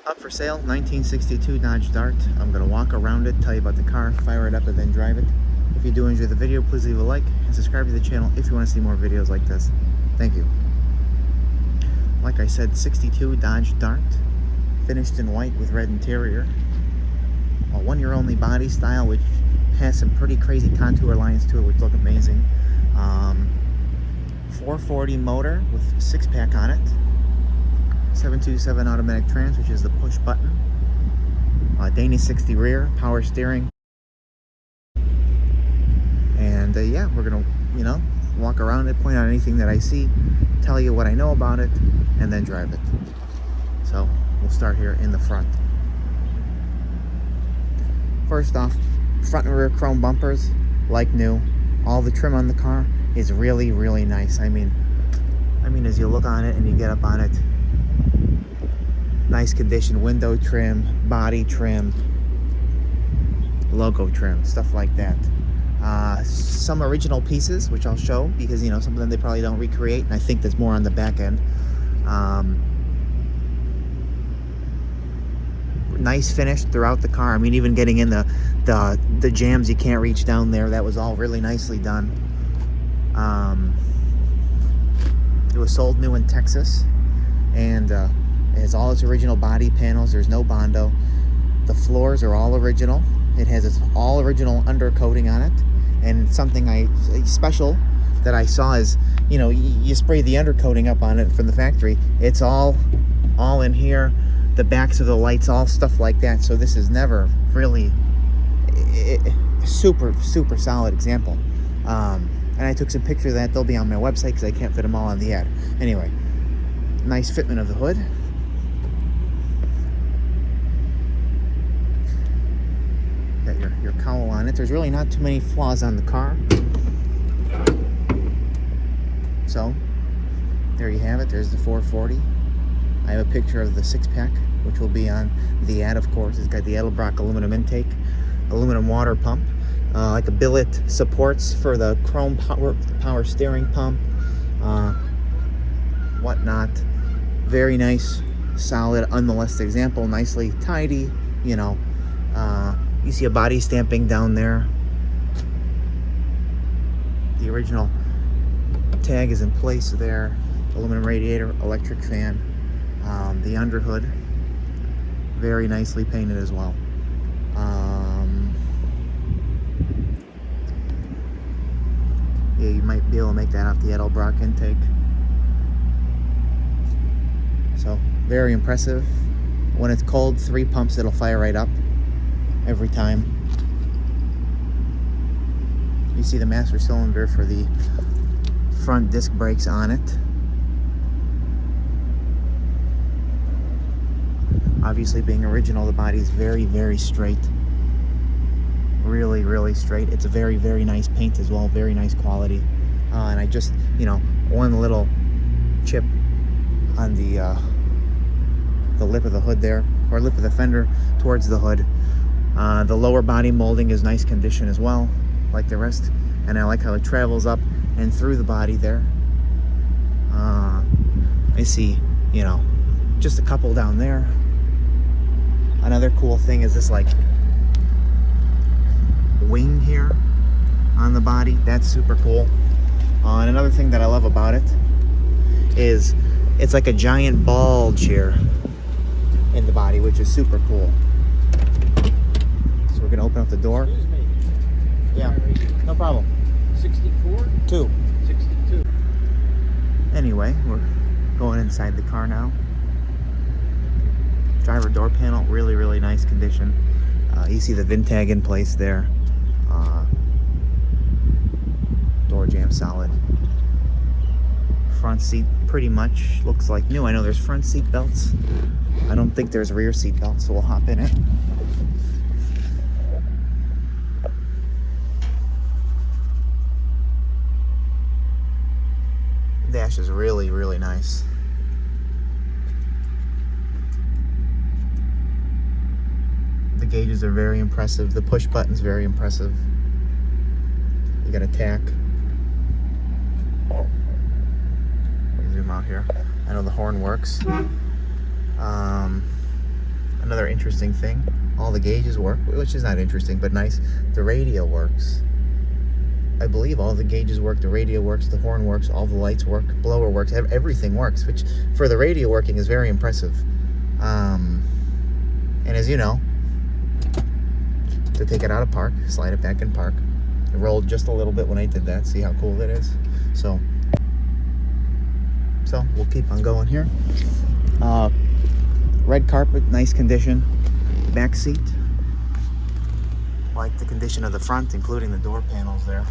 Up for sale, 1962 Dodge Dart. I'm going to walk around it, tell you about the car, fire it up, and then drive it. If you do enjoy the video, please leave a like and subscribe to the channel if you want to see more videos like this. Thank you. Like I said, 62 Dodge Dart, finished in white with red interior. A one-year only body style, which has some pretty crazy contour lines to it, which look amazing. 440 motor with 6-pack on it. 727 automatic trans, which is the push button. Danish 60 rear, power steering. And yeah, we're gonna, walk around it, point out anything that I see, tell you what I know about it, and then drive it. So we'll start here in the front. First off, front and rear chrome bumpers, like new. All the trim on the car is really, really nice. I mean, as you look on it and you get up on it, nice condition, window trim, body trim, logo trim, stuff like that. Some original pieces, which I'll show, because some of them they probably don't recreate, and I think there's more on the back end. Nice finish throughout the car. I mean, even getting in the jams you can't reach down there, that was all really nicely done. It was sold new in Texas, and it has all its original body panels. There's no Bondo. The floors are all original. It has its all original undercoating on it. And something special that I saw is, you spray the undercoating up on it from the factory. It's all in here. The backs of the lights, all stuff like that. So this is never really super solid example. And I took some pictures of that. They'll be on my website because I can't fit them all on the ad. Anyway, nice fitment of the hood. Got your cowl on it. There's really not too many flaws on the car. So there you have it. There's the 440. I have a picture of the 6-pack, which will be on the ad, of course. It's got the Edelbrock aluminum intake, aluminum water pump, like a billet supports for the chrome power steering pump, whatnot. Very nice, solid, unmolested example, nicely tidy. You see a body stamping down there. The original tag is in place there. Aluminum radiator, electric fan. The underhood, very nicely painted as well. Yeah, you might be able to make that off the Edelbrock intake. So, very impressive. When it's cold, 3 pumps, it'll fire right up every time. You see the master cylinder for the front disc brakes on it. Obviously, being original, the body is very, very straight. Really, really straight. It's a very, very nice paint as well. Very nice quality. And I just, one little chip on the lip of the hood there, or lip of the fender towards the hood. The lower body molding is nice condition as well, like the rest. And I like how it travels up and through the body there. I see, just a couple down there. Another cool thing is this wing here on the body. That's super cool. And another thing that I love about it is it's like a giant bulge here in the body, which is super cool. So we're gonna open up the door. Excuse me. Yeah, no problem. 64? 2. 62. Anyway, we're going inside the car now. Driver door panel, really, really nice condition. You see the VIN tag in place there. Door jamb solid. Front seat pretty much looks like new. I know there's front seat belts. I don't think there's rear seat belts, so we'll hop in it. Dash is really, really nice. The gauges are very impressive. The push button's very impressive. You got a tack. Zoom out here. I know the horn works. another interesting thing. All the gauges work, which is not interesting, but nice. The radio works. I believe all the gauges work, the radio works, the horn works, all the lights work, blower works, everything works, which for the radio working is very impressive. And as you know, to take it out of park, slide it back in park. It rolled just a little bit when I did that. See how cool that is? So we'll keep on going here. Red carpet, nice condition. Back seat. Like the condition of the front, including the door panels there.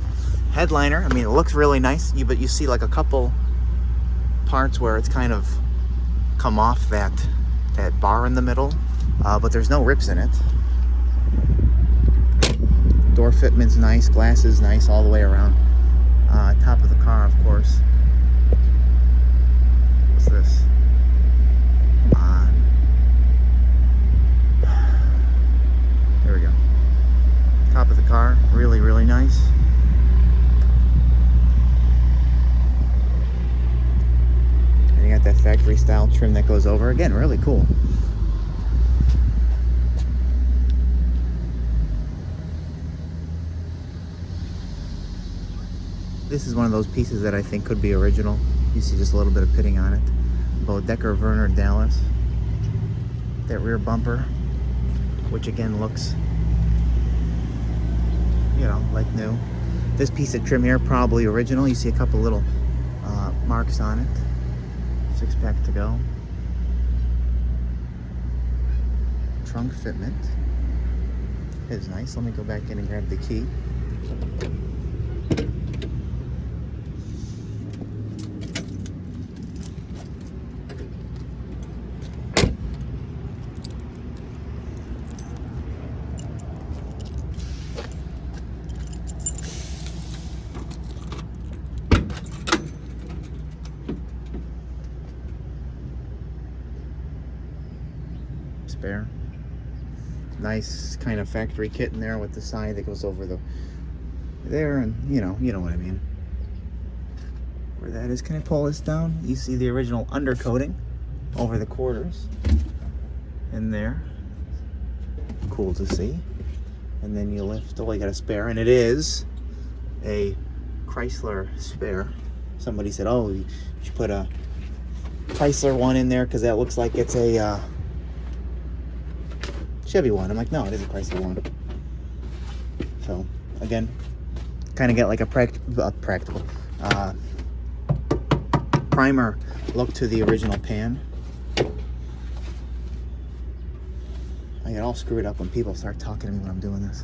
Headliner, I mean, it looks really nice, but you see like a couple parts where it's kind of come off that bar in the middle, but there's no rips in it. Door fitment's nice, glass is nice all the way around. Top of the car, of course. What's this? Come on. There we go. Top of the car, really, really nice. And you got that factory style trim that goes over. Again, really cool. This is one of those pieces that I think could be original. You see just a little bit of pitting on it. Bodecker Werner Dallas. That rear bumper, which again looks, you know, like new. This piece of trim here, probably original. You see a couple little marks on it. 6-pack to go. Trunk fitment is nice. Let me go back in and grab the key. Spare. Nice kind of factory kit in there with the side that goes over there, and you know what I mean. Where that is, can I pull this down? You see the original undercoating over the quarters in there. Cool to see. And then you lift, oh, you got a spare, and it is a Chrysler spare. Somebody said, oh, you should put a Chrysler one in there because that looks like it's a Chevy one. I'm like, no, it is a Chrysler one. So again, kind of get like a practical primer look to the original pan. I get all screwed up when people start talking to me when I'm doing this.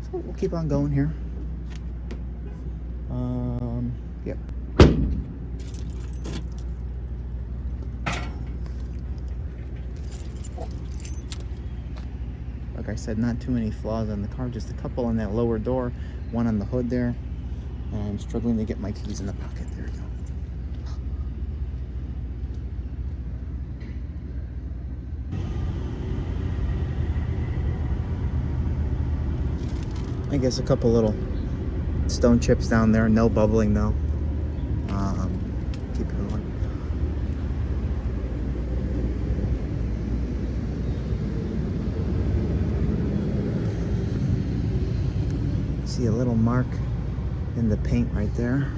So we'll keep on going here. Yep. Like I said, not too many flaws on the car, just a couple on that lower door, one on the hood there. And I'm struggling to get my keys in the pocket. There we go. I guess a couple little stone chips down there, no bubbling though. Keep going. See a little mark in the paint right there.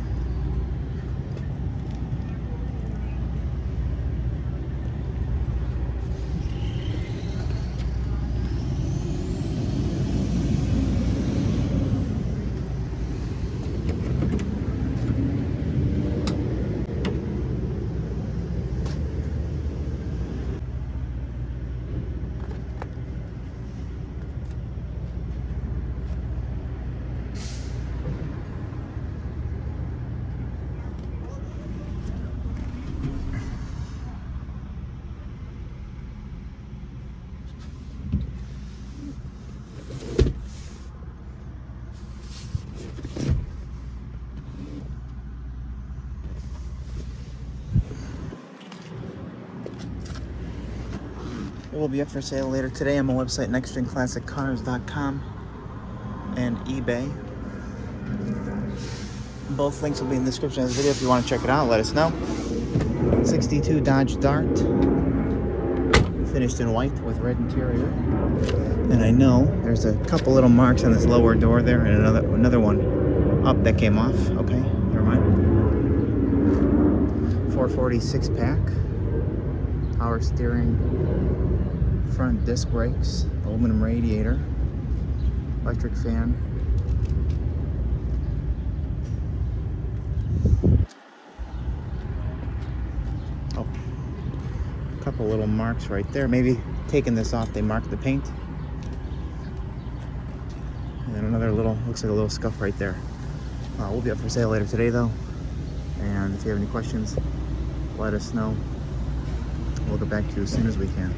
It will be up for sale later today on my website, nextgenclassiccars.com and eBay. Both links will be in the description of this video if you want to check it out. Let us know. 62 Dodge Dart, Finished in white with red interior. And I know there's a couple little marks on this lower door there, and another one up that came off. Okay, never mind. 446 pack. Power steering. Front disc brakes. Aluminum radiator. Electric fan. Oh, a couple little marks right there. Maybe taking this off, they marked the paint. And then another little, looks like a little scuff right there. We'll be up for sale later today though. And if you have any questions, let us know. We'll get back to you as soon as we can.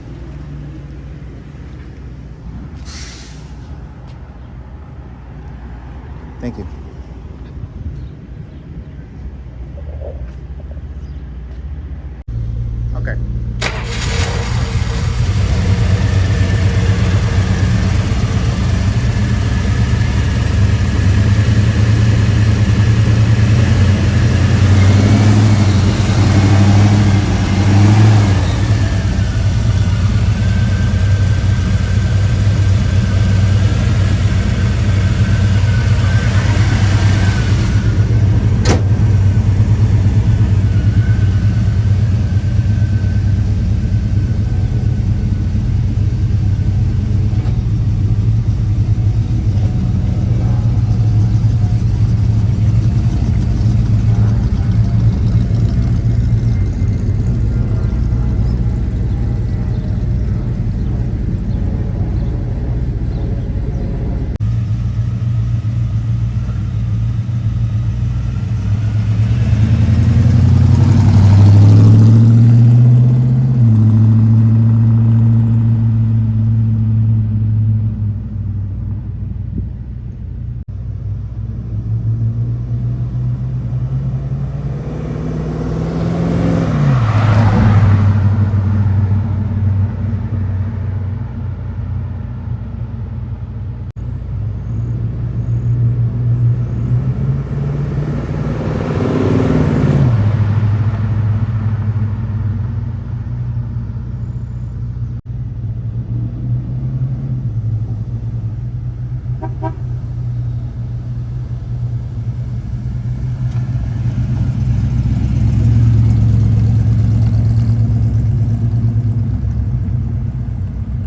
Thank you.